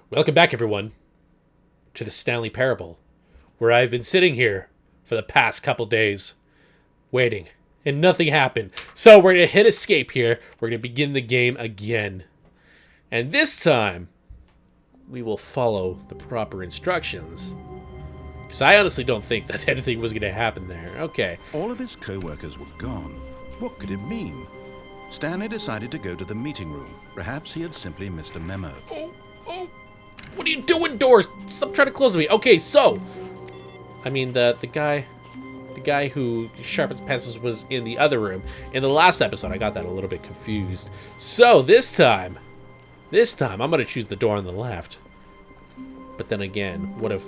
Welcome back, everyone, to the Stanley Parable, where I've been sitting here for the past couple days, waiting, and nothing happened. So we're going to hit escape here. We're going to begin the game again. And this time, we will follow the proper instructions. Because I honestly don't think that anything was going to happen there. Okay. All of his co-workers were gone. What could it mean? Stanley decided to go to the meeting room. Perhaps he had simply missed a memo. Oh. What are you doing, doors? Stop trying to close me. Okay, so I mean the guy who sharpens pencils was in the other room. In the last episode, I got that a little bit confused. So this time I'm gonna choose the door on the left. But then again, what if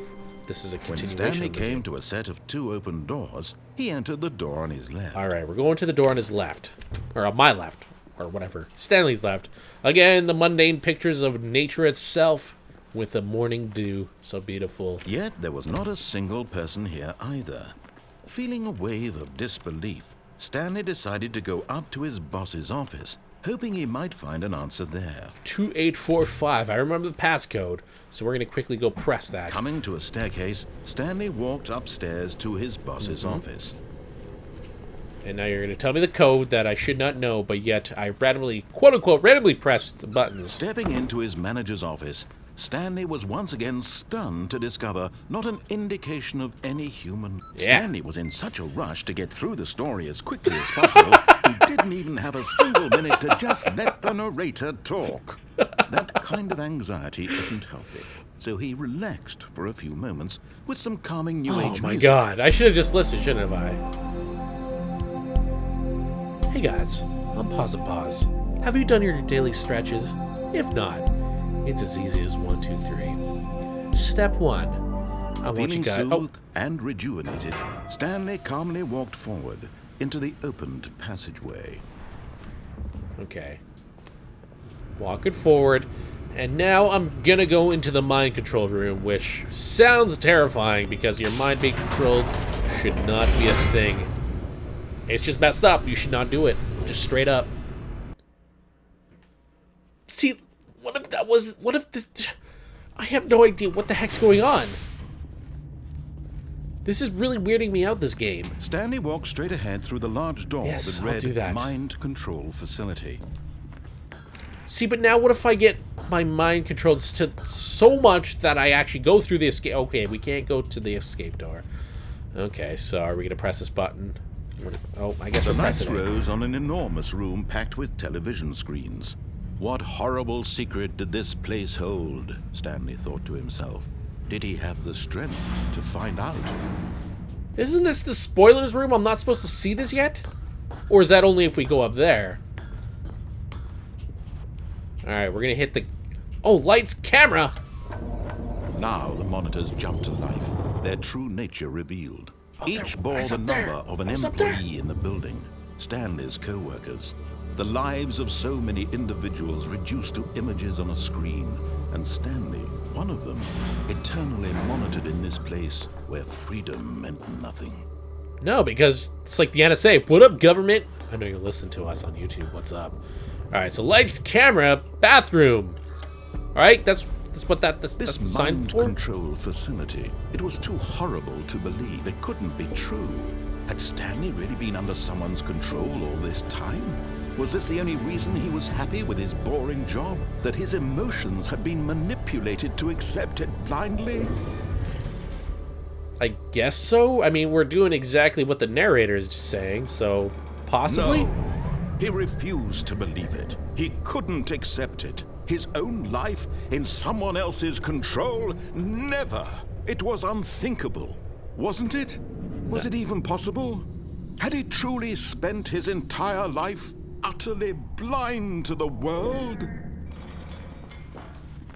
this is a continuation? When Stanley came to a set of two open doors, he entered the door on his left. All right, we're going to the door on his left, or on my left, or whatever. Stanley's left. Again, the mundane pictures of nature itself. With the morning dew, so beautiful. Yet there was not a single person here either. Feeling a wave of disbelief, Stanley decided to go up to his boss's office, hoping he might find an answer there. 2845. I remember the passcode, so we're going to quickly go press that. Coming to a staircase, Stanley walked upstairs to his boss's office. And now you're going to tell me the code that I should not know, but yet I randomly, quote-unquote, randomly pressed the buttons. Stepping into his manager's office, Stanley was once again stunned to discover not an indication of any human. Yeah. Stanley was in such a rush to get through the story as quickly as possible, he didn't even have a single minute to just let the narrator talk. That kind of anxiety isn't healthy, so he relaxed for a few moments with some calming new age music. Oh my god, I should have just listened, shouldn't have I? Hey guys, I'm PauseUnpause. Have you done your daily stretches? If not, it's as easy as 1, 2, 3. Step 1. I want you guys. Soothed and rejuvenated, Stanley calmly walked forward into the opened passageway. Okay. Walking forward, and now I'm gonna go into the mind control room, which sounds terrifying because your mind being controlled should not be a thing. It's just messed up. You should not do it. Just straight up. See, what if this... I have no idea what the heck's going on. This is really weirding me out, this game. Stanley walked straight ahead through the large door that I'll do read that. Mind Control Facility. See, but now what if I get my mind controlled to so much that I actually go through the escape... Okay, we can't go to the escape door. Okay, so are we going to press this button? Oh, I guess The we're lights pressing it. rose on an enormous room packed with television screens. What horrible secret did this place hold? Stanley thought to himself. Did he have the strength to find out? Isn't this the spoilers room? I'm not supposed to see this yet? Or is that only if we go up there? Alright, we're gonna hit the... Oh, lights, camera! Now the monitors jumped to life, their true nature revealed. Each bore the number of an employee in the building, Stanley's co-workers. The lives of so many individuals reduced to images on a screen, and Stanley, one of them, eternally monitored in this place where freedom meant nothing. No, because it's like the NSA. What up, government? I know you listen to us on YouTube. What's up? Alright, so lights, camera, bathroom. Alright, that's the This sign mind for. control facility, it was too horrible to believe. It couldn't be true. Had Stanley really been under someone's control all this time? Was this the only reason he was happy with his boring job? That his emotions had been manipulated to accept it blindly? I guess so. I mean, we're doing exactly what the narrator is saying, so possibly. No. He refused to believe it. He couldn't accept it. His own life in someone else's control? Never. It was unthinkable. Wasn't it? Was it even possible? Had he truly spent his entire life utterly blind to the world?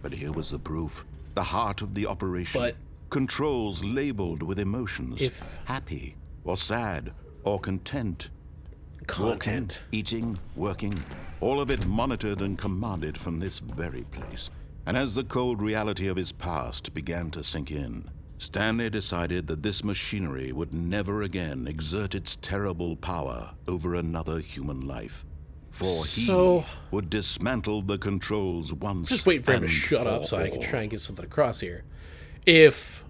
But here was the proof. The heart of the operation. But controls labeled with emotions. If- happy, or sad, or content. Content. Walking, eating, working, all of it monitored and commanded from this very place. And as the cold reality of his past began to sink in, Stanley decided that this machinery would never again exert its terrible power over another human life. For So- he would dismantle the controls once Just wait for him to and shut up for so I can all. try and get something across here. If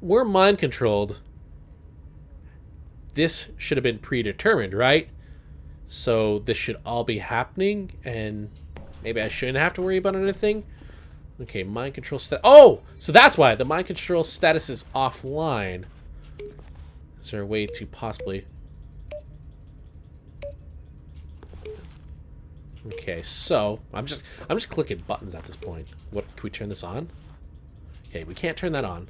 we're mind controlled, this should have been predetermined, right? So this should all be happening, and maybe I shouldn't have to worry about anything. Okay, mind control status. Oh, so that's why the mind control status is offline. Is there a way to possibly? Okay, so I'm just clicking buttons at this point. What, can we turn this on? Okay, we can't turn that on.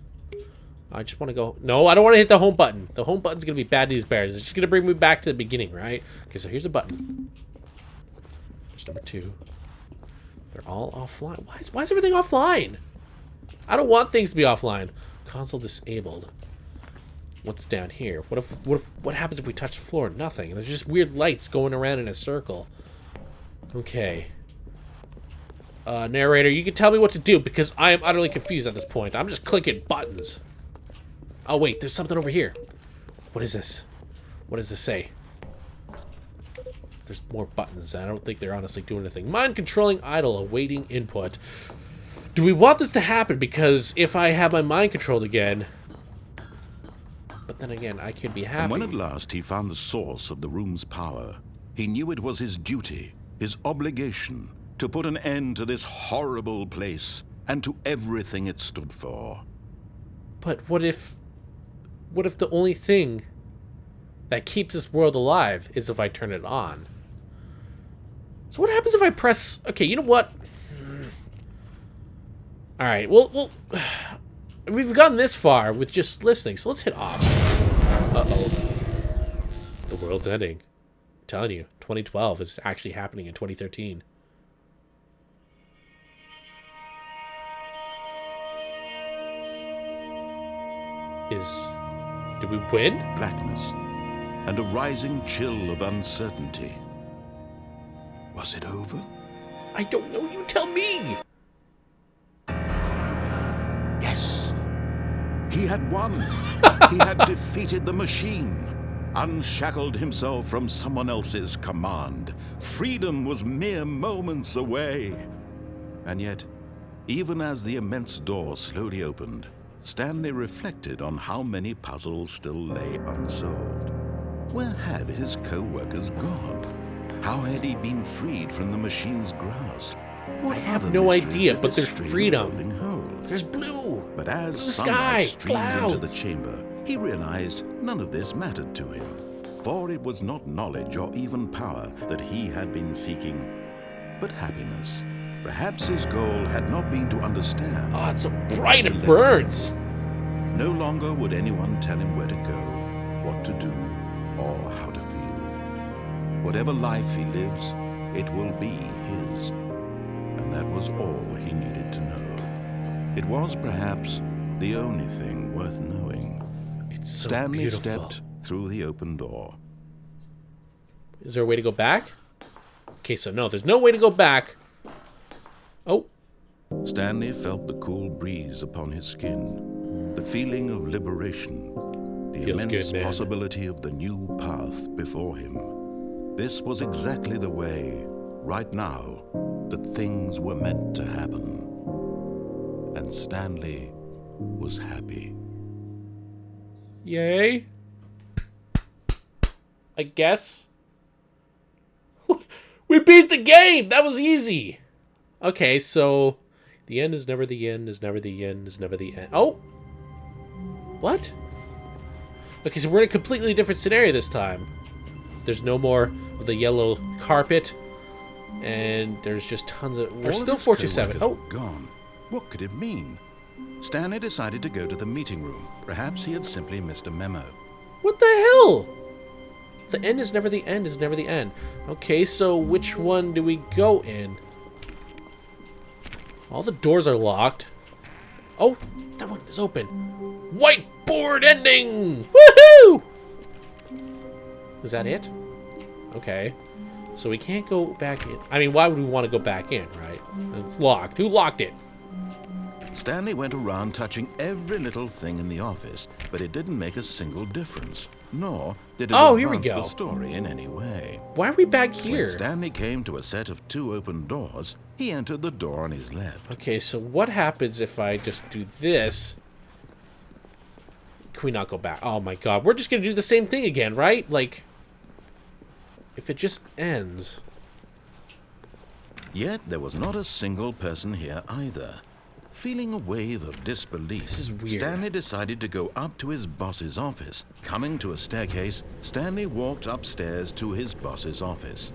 I just want to go. No, I don't want to hit the home button. The home button's gonna be bad news bears. It's just gonna bring me back to the beginning, right? Okay, so here's a button. There's number 2. They're all offline. Why is everything offline? I don't want things to be offline. Console disabled. What's down here? What happens if we touch the floor? Nothing. There's just weird lights going around in a circle. Okay. Narrator, you can tell me what to do because I am utterly confused at this point. I'm just clicking buttons. Oh wait, there's something over here. What is this? What does this say? There's more buttons. I don't think they're honestly doing anything. Mind controlling idle, awaiting input. Do we want this to happen? Because if I have my mind controlled again... But then again, I could be happy. And when at last he found the source of the room's power, he knew it was his duty, his obligation, to put an end to this horrible place and to everything it stood for. But what if the only thing that keeps this world alive is if I turn it on? So what happens if I press... Okay, you know what? Alright, well, we've gotten this far with just listening, so let's hit off. Uh-oh. The world's ending. I'm telling you, 2012 is actually happening in 2013. Did we win? Blackness and a rising chill of uncertainty. Was it over? I don't know, you tell me! Yes. He had won. He had defeated the machine, unshackled himself from someone else's command. Freedom was mere moments away. And yet, even as the immense door slowly opened, Stanley reflected on how many puzzles still lay unsolved. Where had his co-workers gone? How had he been freed from the machine's grasp? What I have other no mysteries idea, did but this there's stream freedom. building hold? There's blue! But as Blue sunlight sky, streamed into the clouds. chamber, he realized none of this mattered to him. For it was not knowledge or even power that he had been seeking, but happiness. Perhaps his goal had not been to understand. Oh, it's so bright, it burns! No longer would anyone tell him where to go, what to do, or how to feel. Whatever life he lives, it will be his. And that was all he needed to know. It was perhaps the only thing worth knowing. It's so Stanley beautiful. stepped through the open door. Is there a way to go back? Okay, so no, there's no way to go back. Oh, Stanley felt the cool breeze upon his skin, the feeling of liberation, the Feels immense good, man. possibility of the new path before him. This was exactly the way, right now, that things were meant to happen. And Stanley was happy. yay. I guess. We beat the game! That was easy! Okay, so... The end is never the end, is never the end, is never the end. Oh! What? Okay, so we're in a completely different scenario this time. There's no more of the yellow carpet. And there's just tons of... We're All still his 427. coworkers Oh! were gone. What could it mean? Stanley decided to go to the meeting room. Perhaps he had simply missed a memo. What the hell? The end is never the end is never the end. Okay, so which one do we go in? All the doors are locked. Oh, that one is open. Whiteboard ending! Woohoo! Is that it? Okay. So we can't go back in. I mean, why would we want to go back in, right? It's locked. Who locked it? Stanley went around touching every little thing in the office, but it didn't make a single difference, nor did it here we advance go. the story in any way. Why are we back here? When Stanley came to a set of 2 open doors, he entered the door on his left. Okay, so what happens if I just do this? Can we not go back? Oh my god, we're just gonna do the same thing again, right? Like, if it just ends. Yet there was not a single person here either. Feeling a wave of disbelief, This is weird. Stanley decided to go up to his boss's office. Coming to a staircase, Stanley walked upstairs to his boss's office.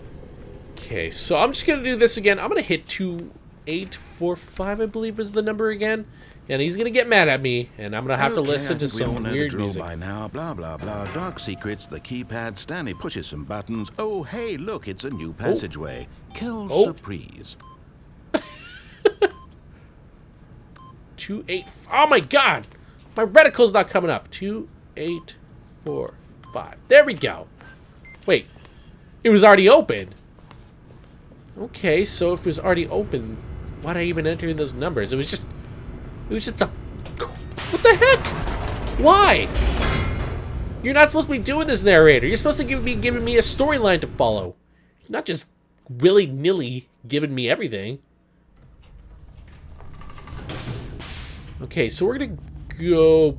Okay, so I'm just gonna do this again. I'm gonna hit 2845, I believe is the number again. And he's gonna get mad at me, and I'm gonna have to listen to some weird music. By now, blah blah blah. Dark secrets, the keypad. Stanley pushes some buttons. Oh hey, look, it's a new passageway. Quelle surprise! 28. Oh my god, my reticle's not coming up. 2845. There we go. Wait, it was already open. Okay, so if it was already open, why'd I even enter in those numbers? It was just a... What the heck? Why? You're not supposed to be doing this, narrator. You're supposed to be giving me a storyline to follow. Not just willy-nilly giving me everything. Okay, so we're gonna go...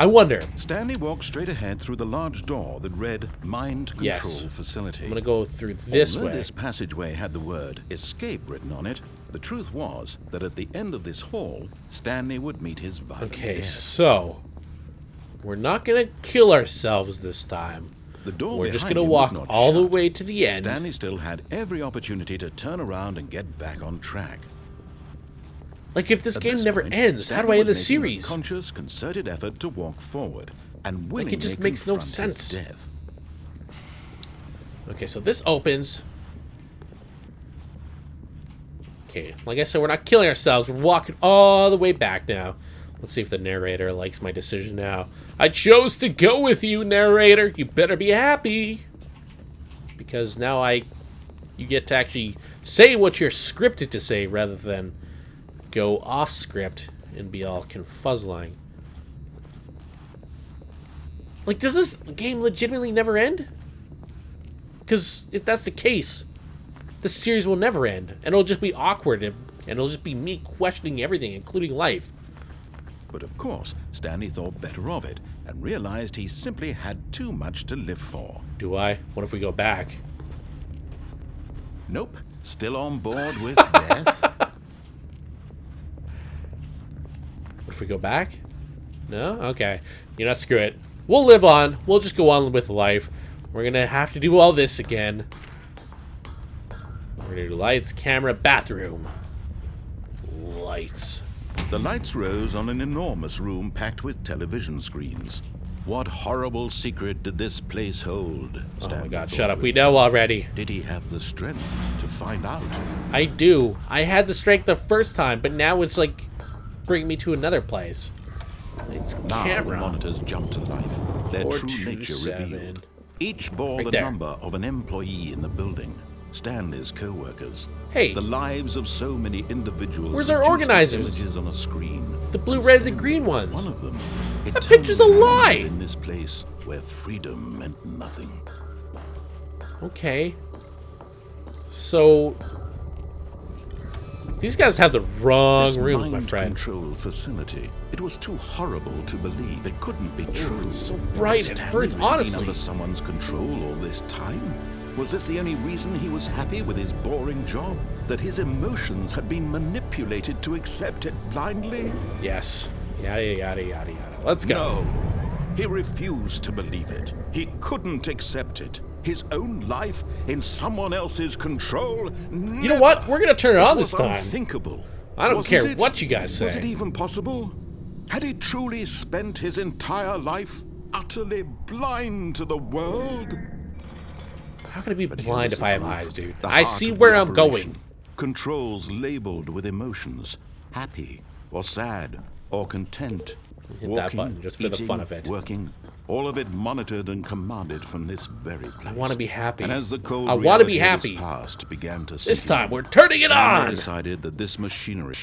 I wonder. Stanley walked straight ahead through the large door that read Mind Control Yes. Facility. I'm gonna go through this Although way. this passageway had the word escape written on it, the truth was that at the end of this hall, Stanley would meet his violent Okay, death. so... We're not gonna kill ourselves this time. The door We're just behind gonna him was walk not all the shut. way to the end. Stanley still had every opportunity to turn around and get back on track. Like, if this At game this never point, ends, how do Stanley I end the was making a series? conscious, concerted effort to walk forward and willingly just makes no confront his sense. death. Okay, so this opens. Okay, like I said, we're not killing ourselves. We're walking all the way back now. Let's see if the narrator likes my decision now. I chose to go with you, narrator. You better be happy. Because now you get to actually say what you're scripted to say rather than go off script and be all confuzzling. Like, does this game legitimately never end? Because if that's the case, this series will never end. And it'll just be awkward, and it'll just be me questioning everything, including life. But of course, Stanley thought better of it and realized he simply had too much to live for. Do I? What if we go back? Nope, still on board with death. What if we go back? No? Okay. You know, screw it. We'll live on. We'll just go on with life. We're gonna have to do all this again. We're gonna do lights, camera, bathroom. Lights. The lights rose on an enormous room packed with television screens. What horrible secret did this place hold? Oh my god, thought shut up. to We himself. know already. Did he have the strength to find out? I do. I had the strength the first time, but now it's like bringing me to another place. It's Now the camera. monitors jumped to life, their true nature 427. revealed. Each bore Right the there. number of an employee in the building, Stanley's co-workers. Hey. The lives of so many individuals. Where's our reduced to organizers? Images on a screen. The blue, And red, and the Stanley, green ones. One of them. It That picture's a totally lie. landed in this place where freedom meant nothing. Okay. So these guys have the wrong This rooms, my mind friend. control facility. It was too horrible to believe. It couldn't be true. it's so bright, Had it Stanley hurts, really been honestly. under someone's control all this time? Was this the only reason he was happy with his boring job? That his emotions had been manipulated to accept it blindly? Yes. Yada yada yada yada. Let's go. No. He refused to believe it. He couldn't accept it. His own life in someone else's control? You know what? We're gonna turn it on this time. Unthinkable. I don't Wasn't care it? what you guys say. Was it even possible? Had he truly spent his entire life utterly blind to the world? How can I be But here blind was if I have the eyes, proof. dude? The I heart see of the where I'm operation. going. Controls labeled with emotions. Happy or sad or content. Hit that button just for the eating, fun of it. Working. All of it monitored and commanded from this very place. I want to be happy. And as the cold I want to be reality of his happy. past began to This sink time in, we're turning it Stanley on. decided that this machinery.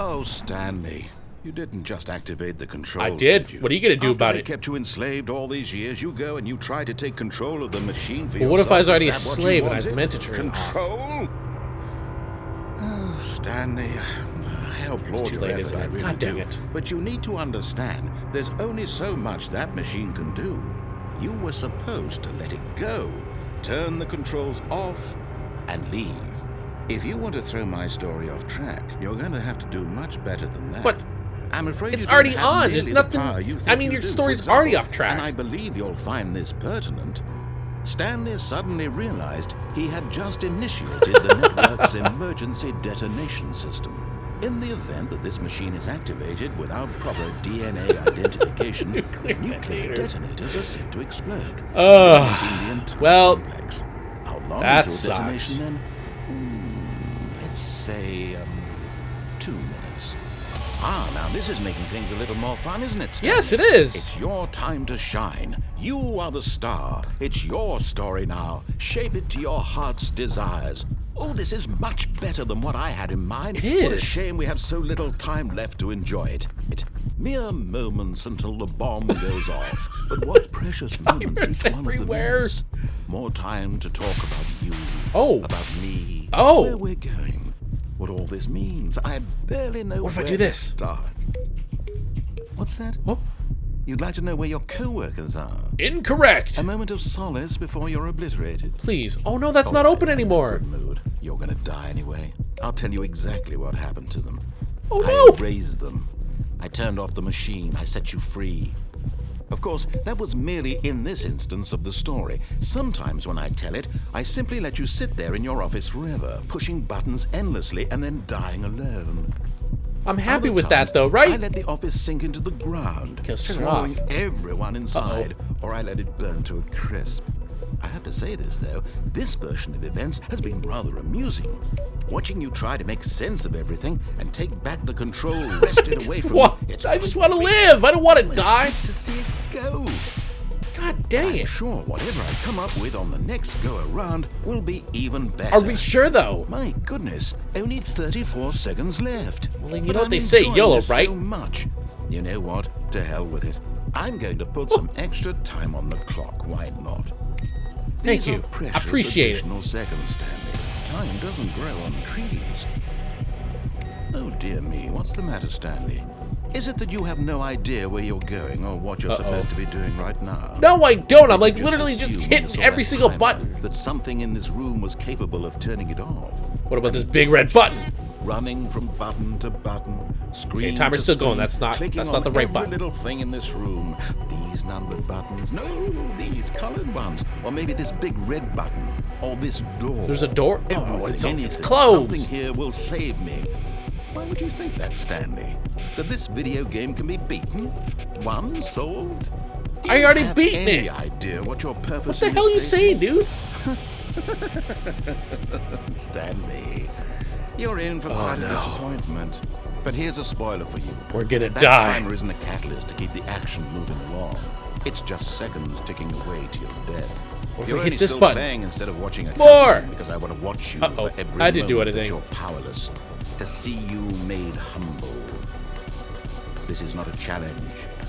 Oh, Stanley. You didn't just activate the controls, I did. you? What are you going to do about After it? they kept you enslaved all these years, you go and you try to take control of the machine for Well, what if I was yourself. already a Is that what you slave and I wanted? meant to turn it off? Control? Oh, Stanley, I applaud too your late, effort, isn't I it? really God dang do. it. But you need to understand, there's only so much that machine can do. You were supposed to let it go, turn the controls off, and leave. If you want to throw my story off track, you're going to have to do much better than that. But I'm afraid it's you don't already have on. There's nearly the nothing. power you think I mean, you your do, for story's example, already off track. And I believe you'll find this pertinent. Stanley suddenly realized he had just initiated the network's emergency detonation system. In the event that this machine is activated without proper DNA identification, Nuclear nuclear detonators. detonators are set to explode. Ugh. detonating the entire Well, complex. How long that until sucks. detonation then? Let's say 2 minutes. Ah, now this is making things a little more fun, isn't it, Stanley? Yes, it is. It's your time to shine. You are the star. It's your story now. Shape it to your heart's desires. Oh, this is much better than what I had in mind. It What a is. shame we have so little time left to enjoy it. Mere moments until the bomb goes off. But what precious moment Timers each one of them everywhere. is. More time to talk about you. Oh. About me. Oh. Where we're going. What all this means. I barely know What if I where do to this? start. What's that? Oh, You'd like to know where your co-workers are. incorrect. A moment of solace before you're obliterated. Please. Oh no, that's not open anymore. Good mood. You're gonna die anyway. I'll tell you exactly what happened to them. Oh I no. erased them. I turned off the machine. I set you free. Of course, that was merely in this instance of the story. Sometimes when I tell it, I simply let you sit there in your office forever, pushing buttons endlessly and then dying alone. I'm happy Other with that times, though, I right? let the office sink into the ground, Okay, let's turn it swallowing off. everyone inside, or I let it burn to a crisp. I have to say this, though, this version of events has been rather amusing. Watching you try to make sense of everything and take back the control wrested away from you. It's I just want to live. I don't want to die. to see it go. God dang I'm it. sure whatever I come up with on the next go-around will be even better. Are we sure though? My goodness, only 34 seconds left. Well, then you But know what I'm they say, enjoying YOLO, this right? So much. You know what? To hell with it. I'm going to put some extra time on the clock. Why not? Thank These you. are precious Appreciate it. additional seconds, Stanley. Time doesn't grow on trees. Oh dear me, what's the matter, Stanley? Is it that you have no idea where you're going or what you're supposed to be doing right now? No, I don't. I'm Or like did you literally just assume hitting you saw every that single timer, button. that something in this room was capable of turning it off? What about this big red button? Running from button to button, screen timer's to still going. screen, That's not clicking the on right every button. little thing in this room. These numbered buttons. No, these colored ones. Or maybe this big red button. Or this door. There's a door? Oh, Everything, it's anything, closed. Something here will save me. Why would you think that, Stanley? That this video game can be beaten? Won? Solved? Do I you already have beaten any it. idea what your purpose What the hell are you saying, dude? Stanley, you're in for quite a disappointment. But here's a spoiler for you. We're gonna That die. timer isn't a catalyst to keep the action moving along. It's just seconds ticking away to your death. What if You're we hit only this still button? playing instead of watching a 4. cutscene because I want to watch you Uh-oh. for every I didn't do moment that anything. you're powerless. To see you made humble. This is not a challenge.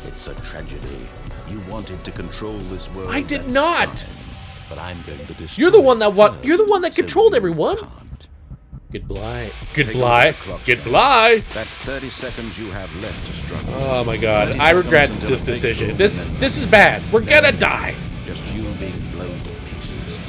It's a tragedy. You wanted to control this world. I did that's not. fine, but I'm going to destroy You're the one that it You're the one that first, so controlled you everyone. can't. Goodbye. Take a look Goodbye. at the clock, Goodbye. That's 30 seconds you have left to struggle. Oh my god. 30 I regret seconds until this the big decision. boom This and then is bad. We're gonna die. just you being blown to pieces.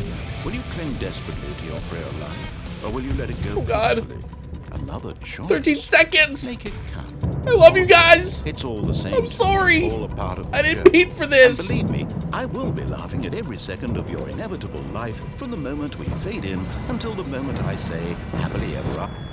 Will you cling desperately to your frail life, or will you let it go Oh, God. peacefully? Another choice. 13 seconds. Make it count. I love you guys. It's all the same. I'm to me, sorry. All a part of the I didn't journey. mean for this. And believe me, I will be laughing at every second of your inevitable life from the moment we fade in until the moment I say happily ever after.